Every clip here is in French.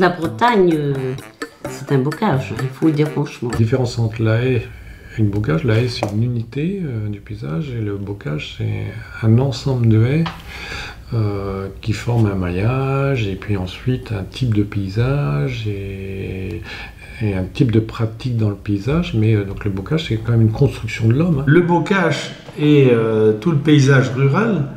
La Bretagne, c'est un bocage, il faut le dire franchement. La différence entre la haie et le bocage, la haie c'est une unité du paysage et le bocage c'est un ensemble de haies qui forment un maillage et puis ensuite un type de paysage et un type de pratique dans le paysage, mais donc le bocage c'est quand même une construction de l'homme. Le bocage et tout le paysage rural,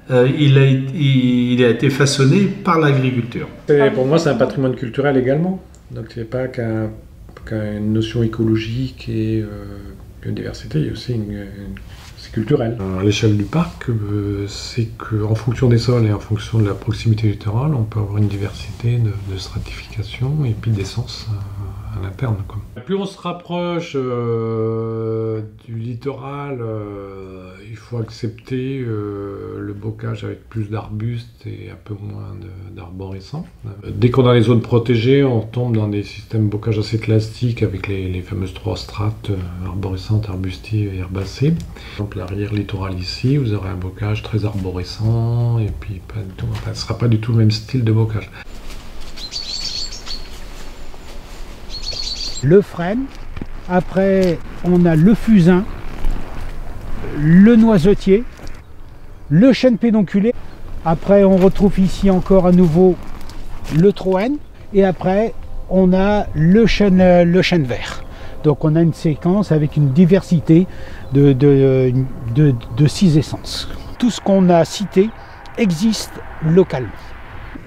il a été façonné par l'agriculture. Pour moi c'est un patrimoine culturel également, donc c'est pas qu'une notion écologique et biodiversité, il y a aussi c'est culturel. À l'échelle du parc, c'est qu'en fonction des sols et en fonction de la proximité du littoral, on peut avoir une diversité de stratification et puis d'essence à l'interne. Plus on se rapproche du littoral, il faut accepter le bocage avec plus d'arbustes et un peu moins d'arborescents. Dès qu'on a les zones protégées, on tombe dans des systèmes bocage assez classiques avec les fameuses 3 strates arborescentes, arbustives et herbacées. Par exemple, l'arrière littoral ici, vous aurez un bocage très arborescent et puis pas du tout, enfin, ce ne sera pas du tout le même style de bocage. Le frêne, après on a le fusain, le noisetier, le chêne pédonculé, après on retrouve ici encore à nouveau le troène et après on a le chêne vert. Donc on a une séquence avec une diversité de 6 essences. Tout ce qu'on a cité existe localement.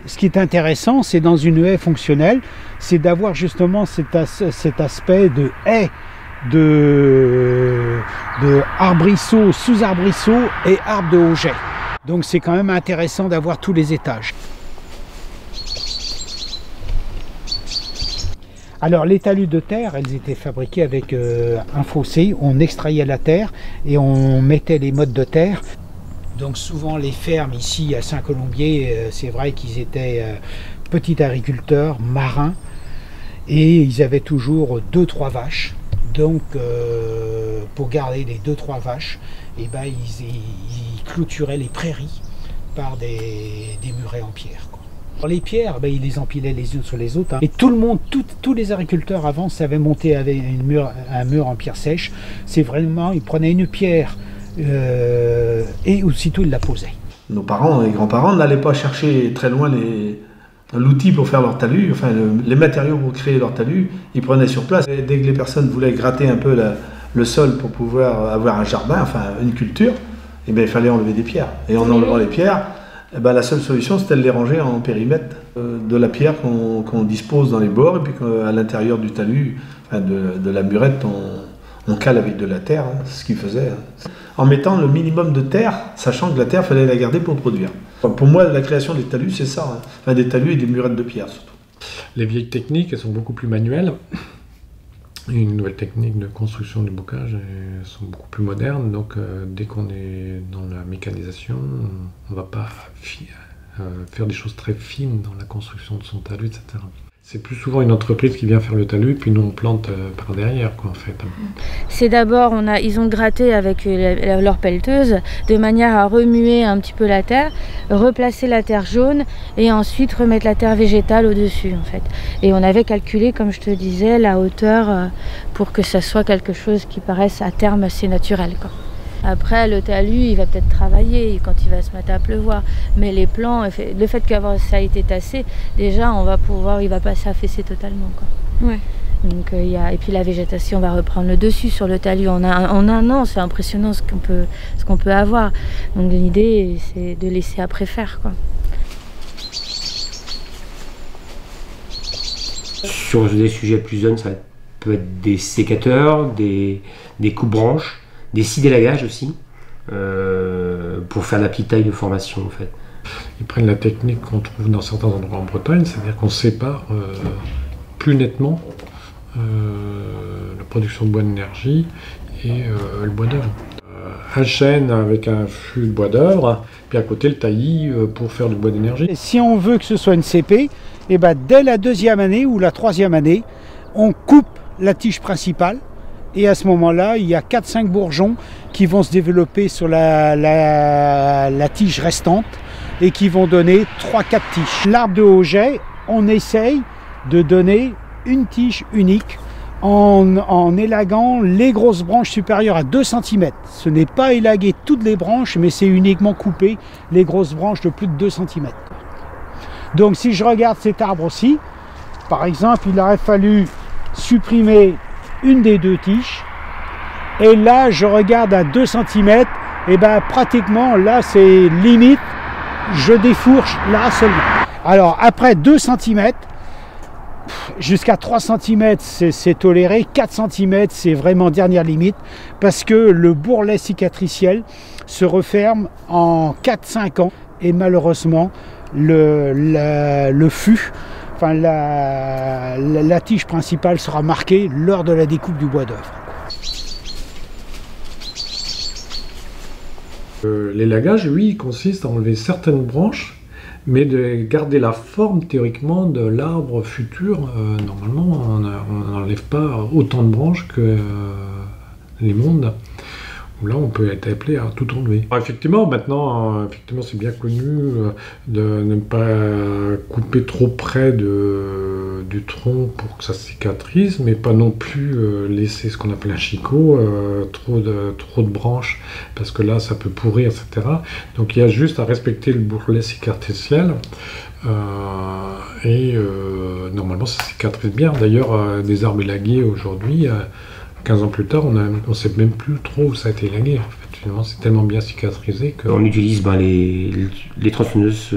Ce qui est intéressant, c'est dans une haie fonctionnelle, c'est d'avoir justement cet aspect de haie, de arbrisseaux, sous-arbrisseaux et arbres de haut jet. Donc c'est quand même intéressant d'avoir tous les étages. Alors les talus de terre, elles étaient fabriquées avec un fossé, on extrayait la terre et on mettait les mottes de terre. Donc souvent les fermes ici à Saint-Colombier, c'est vrai qu'ils étaient petits agriculteurs, marins, et ils avaient toujours 2-3 vaches. Donc pour garder les 2-3 vaches, eh ben, ils clôturaient les prairies par des murets en pierre, quoi. Alors, les pierres, ben, ils les empilaient les unes sur les autres, hein. Et tout le monde, tous les agriculteurs avant savaient monter avec un mur en pierre sèche. C'est vraiment, ils prenaient une pierre et aussitôt ils la posaient. Nos parents et grands-parents n'allaient pas chercher très loin l'outil pour faire leur talus, enfin les matériaux pour créer leur talus, ils prenaient sur place. Et dès que les personnes voulaient gratter un peu le sol pour pouvoir avoir un jardin, enfin une culture, eh bien, il fallait enlever des pierres. Et en enlevant les pierres, eh bien, la seule solution c'était de les ranger en périmètre de la pierre qu'on dispose dans les bords et puis à l'intérieur du talus, enfin, de la murette, on cale avec de la terre, hein, c'est ce qu'ils faisaient. Hein. En mettant le minimum de terre, sachant que la terre, il fallait la garder pour produire. Enfin, pour moi, la création des talus, c'est ça. Hein. Enfin, des talus et des murettes de pierre, surtout. Les vieilles techniques, elles sont beaucoup plus manuelles. Une nouvelle technique de construction du bocage, elles sont beaucoup plus modernes. Donc, dès qu'on est dans la mécanisation, on ne va pas faire des choses très fines dans la construction de son talus, etc. C'est plus souvent une entreprise qui vient faire le talus, puis nous on plante par derrière, quoi, en fait. C'est d'abord, ils ont gratté avec leur pelleteuse, de manière à remuer un petit peu la terre, replacer la terre jaune, et ensuite remettre la terre végétale au-dessus, en fait. Et on avait calculé, comme je te disais, la hauteur pour que ça soit quelque chose qui paraisse à terme assez naturel, quoi. Après, le talus, il va peut-être travailler quand il va se mettre à pleuvoir. Mais les plants, le fait que ça a été tassé, déjà, il va pas s'affaisser totalement, quoi. Ouais. Donc, et puis la végétation va reprendre le dessus sur le talus. En un an, c'est impressionnant ce qu'on peut avoir. Donc l'idée, c'est de laisser après faire, quoi. Sur des sujets plus jeunes, ça peut être des sécateurs, des coupe-branches, des scies d'élagage aussi, pour faire la petite taille de formation en fait. Ils prennent la technique qu'on trouve dans certains endroits en Bretagne, c'est-à-dire qu'on sépare plus nettement la production de bois d'énergie et le bois d'œuvre. Un chêne avec un fût de bois d'œuvre, puis à côté le taillis pour faire du bois d'énergie. Si on veut que ce soit une CP, eh ben, dès la 2e année ou la 3e année, on coupe la tige principale. Et à ce moment-là, il y a 4-5 bourgeons qui vont se développer sur la tige restante et qui vont donner 3-4 tiges. L'arbre de haut jet, on essaye de donner une tige unique en élaguant les grosses branches supérieures à 2 cm. Ce n'est pas élaguer toutes les branches, mais c'est uniquement couper les grosses branches de plus de 2 cm. Donc si je regarde cet arbre-ci, par exemple, il aurait fallu supprimer une des 2 tiges. Et là, je regarde à 2 cm, et ben pratiquement, là, c'est limite, je défourche là seulement. Alors, après 2 cm, jusqu'à 3 cm, c'est toléré. 4 cm, c'est vraiment dernière limite, parce que le bourrelet cicatriciel se referme en 4-5 ans. Et malheureusement, le fût, enfin la tige principale sera marquée lors de la découpe du bois d'œuvre. L'élagage, lui, il consiste à enlever certaines branches, mais de garder la forme théoriquement de l'arbre futur. Normalement, on n'enlève pas autant de branches que les mondes, où là on peut être appelé à tout enlever. Alors, effectivement, maintenant, c'est bien connu de ne pas couper trop près du tronc pour que ça cicatrise, mais pas non plus laisser ce qu'on appelle un chicot, trop de branches, parce que là ça peut pourrir, etc. Donc il y a juste à respecter le bourrelet cicatriciel, normalement ça cicatrise bien. D'ailleurs, des arbres élagués aujourd'hui, 15 ans plus tard, on ne sait même plus trop où ça a été élagué. En fait, finalement, c'est tellement bien cicatrisé que... On utilise les tronçonneuses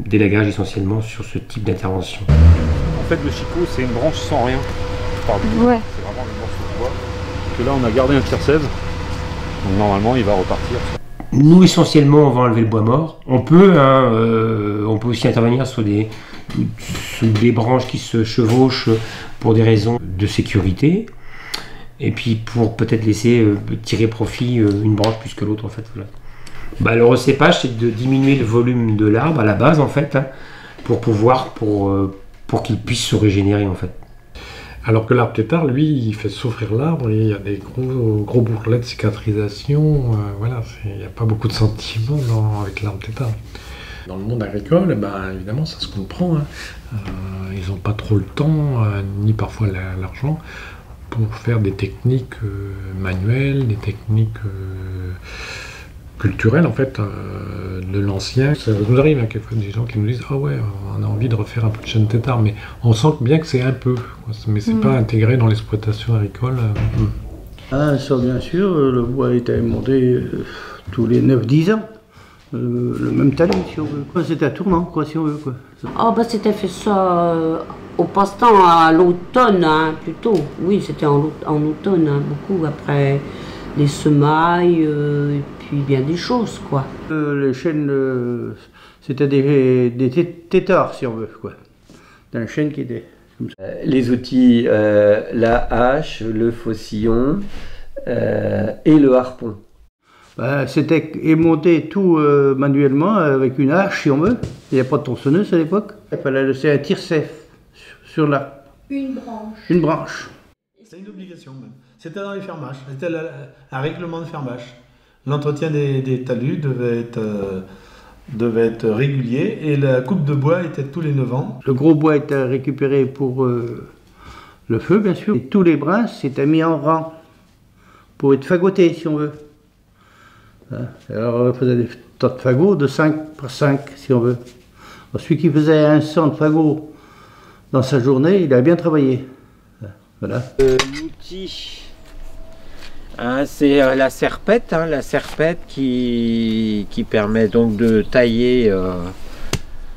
d'élagage essentiellement sur ce type d'intervention. En fait, le chicot, c'est une branche sans rien. Pardon. Ouais. C'est vraiment une branche de bois. Que là, on a gardé un tire-sève. Donc normalement, il va repartir. Nous, essentiellement, on va enlever le bois mort. On peut aussi intervenir sur des branches qui se chevauchent pour des raisons de sécurité. Et puis pour peut-être laisser tirer profit une branche plus que l'autre, en fait. Voilà. Le recépage, c'est de diminuer le volume de l'arbre à la base, en fait, pour qu'il puisse se régénérer, en fait. Alors que l'arbre tétard, lui, il fait souffrir l'arbre, et il y a des gros bourrelets de cicatrisation. Voilà, il n'y a pas beaucoup de sentiments avec l'arbre tétard. Dans le monde agricole, évidemment, ça se comprend. Ils n'ont pas trop le temps, ni parfois l'argent, pour faire des techniques manuelles, des techniques culturelles en fait, de l'ancien. Ça nous arrive quelquefois des gens qui nous disent « Ah ouais, on a envie de refaire un peu de chêne tétard », mais on sent bien que c'est un peu, mais c'est pas intégré dans l'exploitation agricole. Ah ça bien sûr, le bois était monté tous les 9-10 ans. Le même talent si on veut. C'était un tournant quoi si on veut quoi. C'était fait ça au passe-temps à l'automne plutôt. Oui, c'était en automne beaucoup après les semailles et puis bien des choses quoi. Les chênes c'était des tétards si on veut quoi. C'était un chêne qui était comme ça. Les outils, la hache, le faucillon et le harpon. C'était émonté tout manuellement avec une hache si on veut. Il n'y a pas de tronçonneuse à l'époque. Il fallait laisser un tire-sève sur la... Une branche. C'est une obligation même. C'était dans les fermages. C'était un règlement de fermage. L'entretien des talus devait être régulier et la coupe de bois était tous les 9 ans. Le gros bois était récupéré pour le feu bien sûr. Et tous les brins s'étaient mis en rang pour être fagotés si on veut. Alors on faisait des tas de fagots de 5 par 5 si on veut. Alors, celui qui faisait un 100 de fagots dans sa journée, il a bien travaillé. Voilà. L'outil, c'est la serpette, qui permet donc de tailler.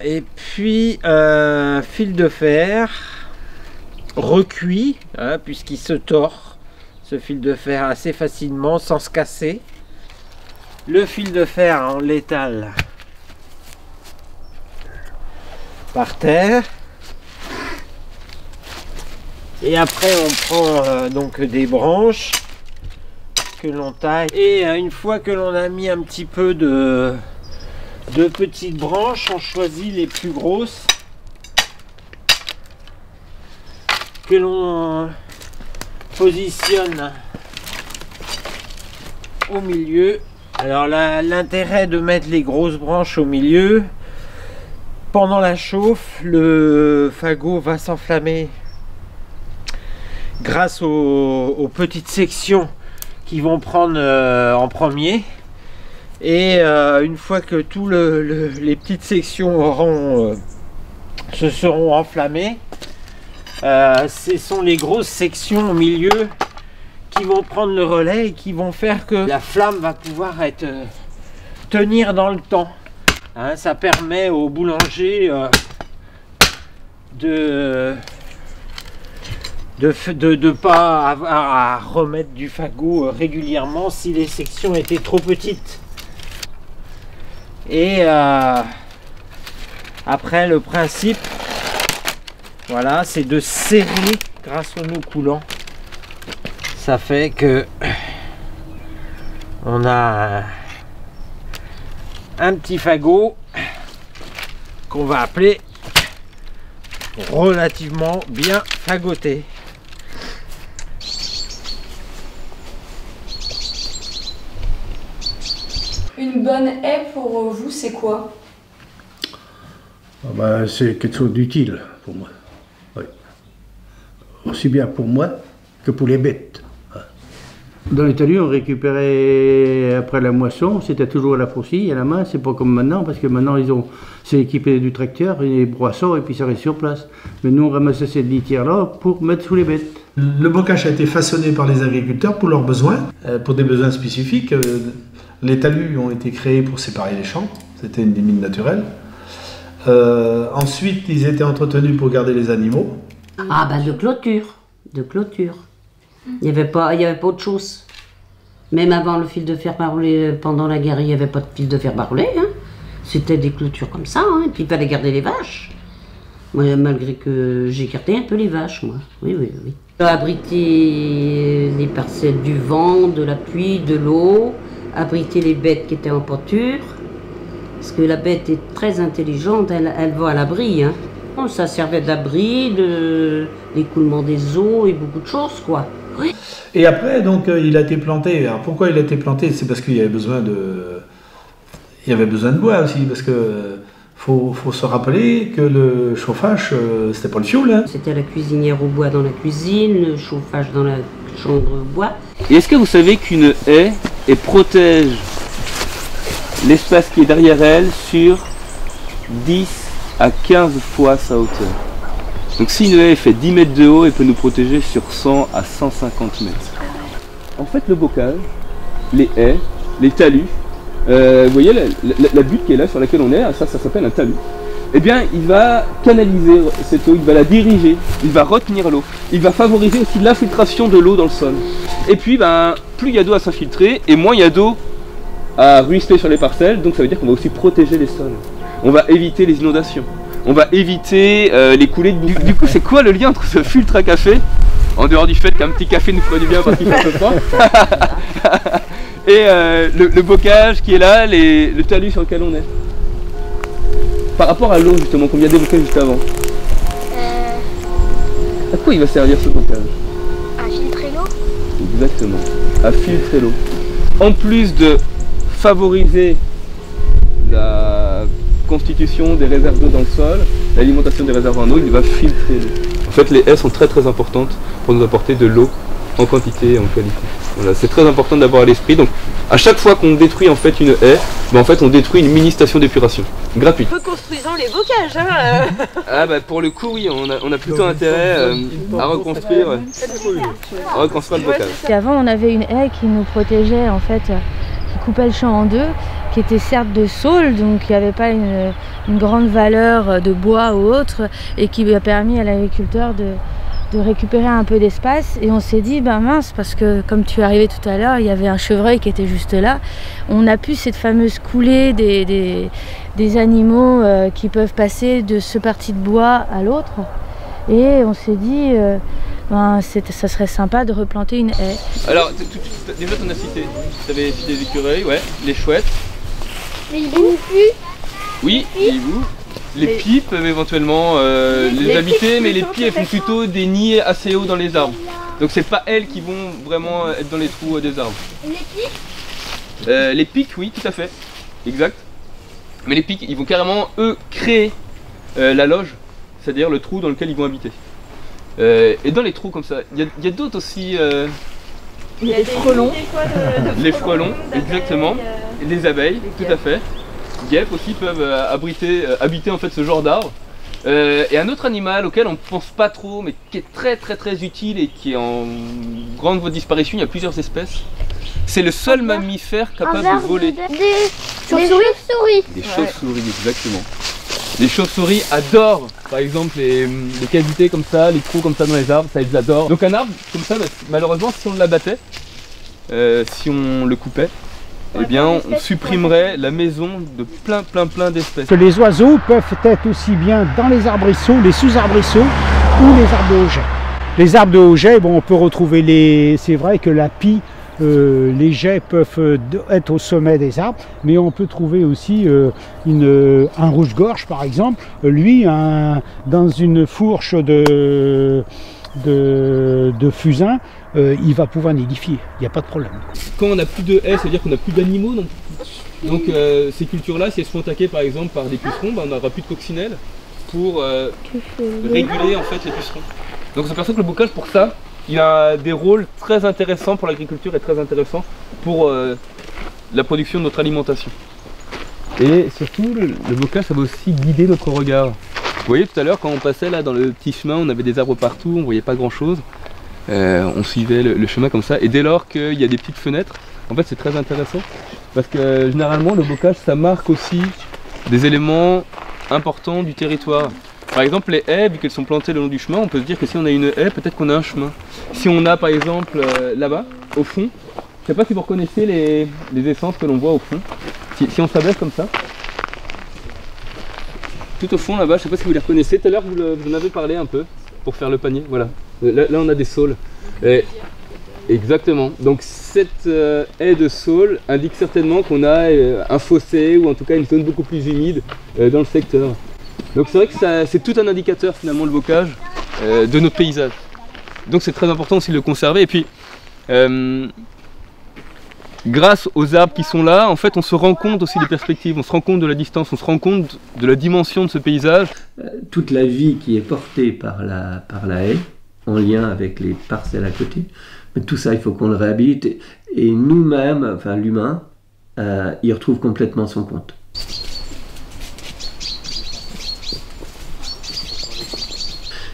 Et puis un fil de fer recuit, puisqu'il se tord, ce fil de fer assez facilement sans se casser. Le fil de fer, on l'étale par terre. Et après on prend donc des branches que l'on taille. Et une fois que l'on a mis un petit peu de petites branches, on choisit les plus grosses que l'on positionne au milieu. Alors l'intérêt de mettre les grosses branches au milieu, Pendant la chauffe, le fagot va s'enflammer grâce aux petites sections qui vont prendre en premier. Et une fois que tous les petites sections se seront enflammées, ce sont les grosses sections au milieu qui vont prendre le relais et qui vont faire que la flamme va pouvoir tenir dans le temps. Hein, ça permet au boulanger de pas avoir à remettre du fagot régulièrement si les sections étaient trop petites. Et après, le principe, voilà, c'est de serrer grâce au nœud coulant. Ça fait que on a un petit fagot qu'on va appeler relativement bien fagoté. Une bonne haie pour vous, c'est quoi? C'est quelque chose d'utile pour moi. Oui. Aussi bien pour moi que pour les bêtes. Dans les talus, on récupérait après la moisson, c'était toujours à la faucille, à la main, c'est pas comme maintenant, parce que maintenant c'est équipé du tracteur, et les broissons, et puis ça reste sur place. Mais nous, on ramassait cette litière-là pour mettre sous les bêtes. Le bocage a été façonné par les agriculteurs pour leurs besoins, pour des besoins spécifiques. Les talus ont été créés pour séparer les champs, c'était une limite naturelle. Ensuite, ils étaient entretenus pour garder les animaux. Ah ben de clôture. Il n'y avait pas autre chose. Même avant le fil de fer barolé, pendant la guerre, il n'y avait pas de fil de fer barolé. Hein. C'était des clôtures comme ça, hein. Et puis il fallait garder les vaches. Moi, malgré que j'ai gardé un peu les vaches, moi. Oui. Abriter les parcelles du vent, de la pluie, de l'eau, abriter les bêtes qui étaient en pâture. Parce que la bête est très intelligente, elle va à l'abri. Hein. Ça servait d'abri, de l'écoulement des eaux et beaucoup de choses, quoi. Oui. Et après, donc, il a été planté. Alors, pourquoi il a été planté? C'est parce qu'il y avait besoin de... Il y avait besoin de bois aussi, parce que faut se rappeler que le chauffage, c'était pas le fioul. Hein. C'était la cuisinière au bois dans la cuisine, le chauffage dans la chambre au bois. Et est-ce que vous savez qu'une haie protège l'espace qui est derrière elle sur 10 à 15 fois sa hauteur? Donc si une haie fait 10 mètres de haut, elle peut nous protéger sur 100 à 150 mètres. En fait, le bocage, les haies, les talus, vous voyez la butte qui est là sur laquelle on est, ça s'appelle un talus. Eh bien, il va canaliser cette eau, il va la diriger, il va retenir l'eau, il va favoriser aussi l'infiltration de l'eau dans le sol. Et puis, plus il y a d'eau à s'infiltrer, et moins il y a d'eau à ruisseler sur les parcelles, donc ça veut dire qu'on va aussi protéger les sols. On va éviter les inondations, on va éviter les coulées de boue. Du coup, c'est quoi le lien entre ce filtre à café, en dehors du fait qu'un petit café nous ferait du bien parce qu'il fait un peu froid, et le bocage qui est là, le talus sur lequel on est? Par rapport à l'eau, justement, comme il y a développé juste avant. À quoi il va servir ce bocage? À filtrer l'eau. Exactement, à filtrer l'eau. En plus de favoriser la constitution des réserves d'eau dans le sol, l'alimentation des réserves en eau, il va filtrer l'eau. En fait, les haies sont très très importantes pour nous apporter de l'eau en quantité et en qualité. Voilà, c'est très important d'avoir à l'esprit. Donc, à chaque fois qu'on détruit en fait une haie, en fait, on détruit une mini station d'épuration gratuite. Reconstruisons les bocages, hein. Ah pour le coup, oui, on a plutôt intérêt à reconstruire le bocage. Et avant, on avait une haie qui nous protégeait en fait, qui coupait le champ en deux, qui était certes de saule, donc il n'y avait pas une grande valeur de bois ou autre, et qui a permis à l'agriculteur de récupérer un peu d'espace. Et on s'est dit, mince, parce que comme tu es arrivé tout à l'heure, il y avait un chevreuil qui était juste là. On a pu cette fameuse coulée des animaux qui peuvent passer de ce parti de bois à l'autre. Et on s'est dit, ça serait sympa de replanter une haie. Alors, déjà tu en as cité. Tu avais cité les écureuils, ouais, les chouettes. Les hiboux. Oui, les hiboux. Les pipes éventuellement, les habités, mais les pipes elles font plutôt des nids assez hauts dans les arbres. Donc c'est pas elles qui vont vraiment être dans les trous des arbres. Et les pics? Les pics, oui, tout à fait, exact. Mais les pics, ils vont carrément, eux, créer la loge, c'est-à-dire le trou dans lequel ils vont habiter. Et dans les trous comme ça, il y a d'autres aussi... Il y a des frelons. Les frelons, exactement. Et les abeilles, tout à fait. Guêpes aussi peuvent habiter en fait ce genre d'arbre. Et un autre animal auquel on ne pense pas trop, mais qui est très utile et qui est en grande voie de disparition, il y a plusieurs espèces. C'est le seul mammifère capable de voler. Des chauves-souris. Des chauves-souris, exactement. Les chauves-souris adorent, par exemple, les cavités comme ça, les trous comme ça dans les arbres, ça ils adorent. Donc un arbre comme ça, malheureusement, si on l'abattait, si on le coupait, eh bien on supprimerait la maison de plein d'espèces. Que les oiseaux peuvent être aussi bien dans les arbrisseaux, les sous-arbrisseaux ou les arbres de haut jet. Les arbres de haut jet, bon, on peut retrouver les... C'est vrai que la pie, les jets peuvent être au sommet des arbres, mais on peut trouver aussi un rouge-gorge par exemple, lui dans une fourche de fusain, il va pouvoir nidifier, il n'y a pas de problème. Quand on n'a plus de haies, c'est-à-dire qu'on n'a plus d'animaux, donc ces cultures-là, si elles se font attaquer par exemple par des pucerons, on n'aura plus de coccinelles pour réguler en fait les pucerons. Donc on s'aperçoit que le bocage pour ça, il a des rôles très intéressants pour l'agriculture et très intéressants pour la production de notre alimentation. Et surtout, le bocage, ça va aussi guider notre regard. Vous voyez tout à l'heure, quand on passait là dans le petit chemin, on avait des arbres partout, on voyait pas grand chose. On suivait le chemin comme ça. Et dès lors qu'il y a des petites fenêtres, en fait c'est très intéressant. Parce que généralement, le bocage, ça marque aussi des éléments importants du territoire. Par exemple, les haies, vu qu'elles sont plantées le long du chemin, on peut se dire que si on a une haie, peut-être qu'on a un chemin. Si on a par exemple là-bas, au fond, je ne sais pas si vous reconnaissez les essences que l'on voit au fond. Si on s'abaisse comme ça, tout au fond là-bas, je ne sais pas si vous les reconnaissez, tout à l'heure vous en avez parlé un peu, pour faire le panier, voilà. Là on a des saules. Exactement, donc cette haie de saules indique certainement qu'on a un fossé, ou en tout cas une zone beaucoup plus humide dans le secteur. Donc c'est vrai que c'est tout un indicateur finalement le bocage de notre paysage. Donc c'est très important aussi de le conserver. Et puis grâce aux arbres qui sont là, en fait on se rend compte aussi des perspectives, on se rend compte de la distance, on se rend compte de la dimension de ce paysage. Toute la vie qui est portée par la haie, en lien avec les parcelles à côté, mais tout ça il faut qu'on le réhabilite. Et nous-mêmes, enfin l'humain, y retrouve complètement son compte.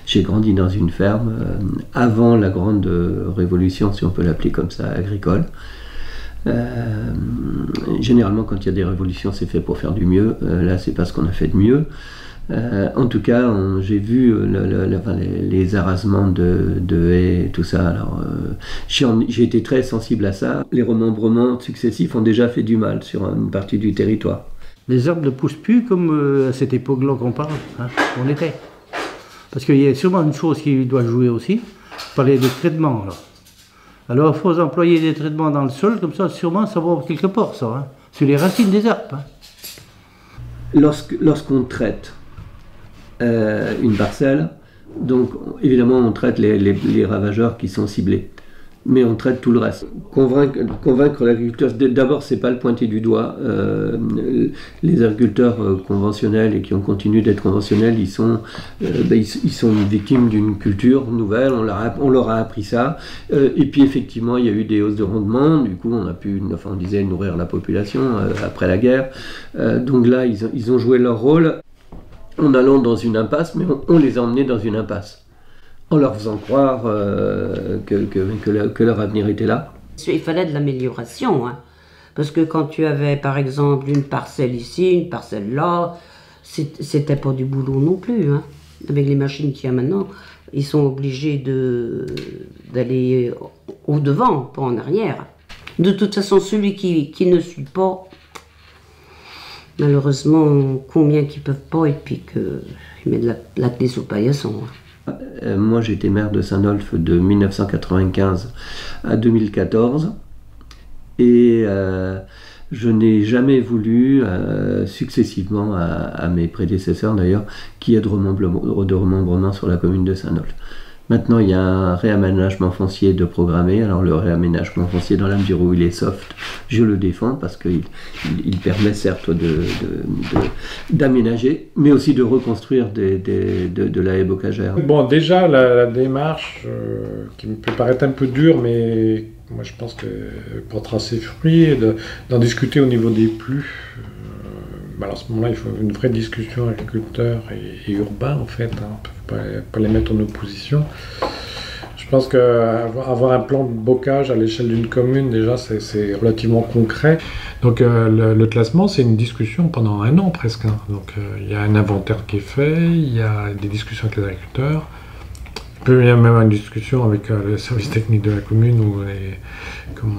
J'ai grandi dans une ferme avant la grande révolution, si on peut l'appeler comme ça, agricole. Généralement, quand il y a des révolutions, c'est fait pour faire du mieux. Là, c'est pas ce qu'on a fait de mieux. En tout cas, j'ai vu les arasements de haies et tout ça. Alors, j'ai été très sensible à ça. Les remembrements successifs ont déjà fait du mal sur une partie du territoire. Les arbres ne poussent plus comme à cette époque-là qu'on parle, hein, on était. Parce qu'il y a sûrement une chose qui doit jouer aussi, parler de traitement. Là. Alors il faut employer des traitements dans le sol, comme ça sûrement ça va quelque part, ça, hein, sur les racines des arbres. Hein. Lorsqu'on traite une parcelle, donc évidemment on traite les ravageurs qui sont ciblés. Mais on traite tout le reste. Convaincre l'agriculteur, d'abord c'est pas le pointer du doigt. Les agriculteurs conventionnels et qui ont continué d'être conventionnels, ils sont victimes d'une culture nouvelle, on leur a appris ça. Et puis effectivement il y a eu des hausses de rendement, du coup on a pu, enfin on disait, nourrir la population après la guerre. Donc là ils ont joué leur rôle en allant dans une impasse, mais on les a emmenés dans une impasse. En leur faisant croire que leur avenir était là. Il fallait de l'amélioration, hein. Parce que quand tu avais par exemple une parcelle ici, une parcelle là, c'était pas du boulot non plus, hein. Avec les machines qu'il y a maintenant, ils sont obligés d'aller au devant, pas en arrière. De toute façon, celui qui ne suit pas, malheureusement, combien qui peuvent pas, et puis qu'il met de la clé sous le paillasson, hein. Moi j'étais maire de Saint-Nolff de 1995 à 2014 et je n'ai jamais voulu, successivement à mes prédécesseurs d'ailleurs, qu'il y ait de remembrement sur la commune de Saint-Nolff. Maintenant, il y a un réaménagement foncier de programmer. Alors, le réaménagement foncier, dans la mesure où il est soft, je le défends parce qu'il permet certes d'aménager, mais aussi de reconstruire de la haie bocagère. Bon, déjà, la démarche qui me peut paraître un peu dure, mais moi je pense que pour tracer fruit, d'en discuter au niveau des plus. Alors à ce moment-là, il faut une vraie discussion agriculteurs et urbains, en fait. Hein. On ne peut pas les mettre en opposition. Je pense qu'avoir un plan de bocage à l'échelle d'une commune, déjà, c'est relativement concret. Donc le classement, c'est une discussion pendant 1 an presque. Hein. Donc il y a un inventaire qui est fait, il y a des discussions avec les agriculteurs. Il peut y avoir même une discussion avec le service technique de la commune ou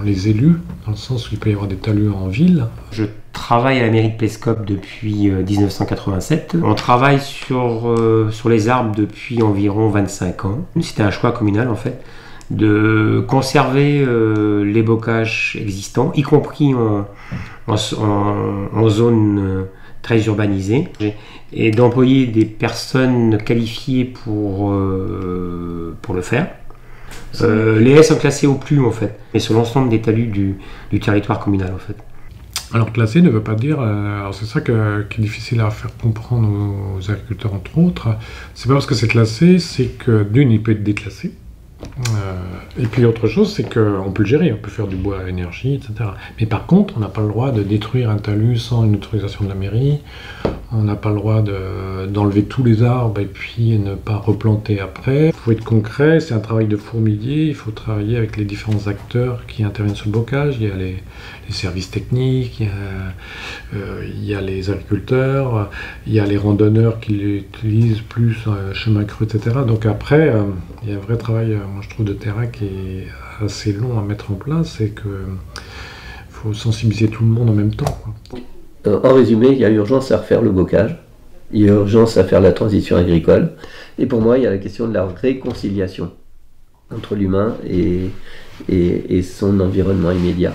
les élus, dans le sens où il peut y avoir des talus en ville. Je travaille à la mairie de Plescope depuis 1987. On travaille sur les arbres depuis environ 25 ans. C'était un choix communal en fait, de conserver les bocages existants, y compris en zone très urbanisée, et d'employer des personnes qualifiées pour le faire. Les haies sont classées au plus en fait, mais sur l'ensemble des talus du territoire communal en fait. Alors classé ne veut pas dire, alors c'est ça qui est difficile à faire comprendre aux agriculteurs entre autres, c'est pas parce que c'est classé, c'est que d'une il peut être déclassé, et puis autre chose c'est qu'on peut le gérer, on peut faire du bois à énergie, etc. Mais par contre on n'a pas le droit de détruire un talus sans une autorisation de la mairie, on n'a pas le droit d'enlever tous les arbres et puis ne pas replanter après. Il faut être concret, c'est un travail de fourmilier, il faut travailler avec les différents acteurs qui interviennent sur le bocage. Il y a les services techniques, il y a les agriculteurs, il y a les randonneurs qui l'utilisent plus, chemin creux, etc. Donc après, il y a un vrai travail, moi je trouve, de terrain qui est assez long à mettre en place, c'est qu'il faut sensibiliser tout le monde en même temps, quoi. En résumé, il y a urgence à refaire le bocage, il y a urgence à faire la transition agricole, et pour moi, il y a la question de la réconciliation entre l'humain et son environnement immédiat.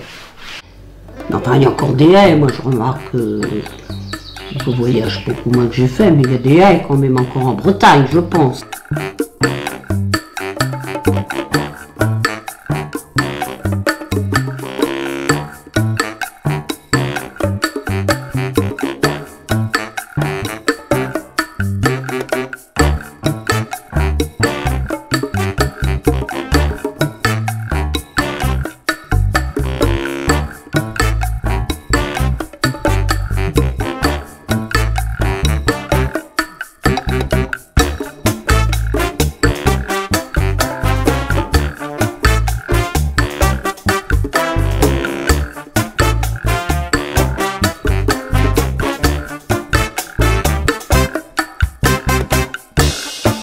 Enfin, il y a encore des haies, moi je remarque je voyage beaucoup moins que j'ai fait, mais il y a des haies quand même encore en Bretagne, je pense.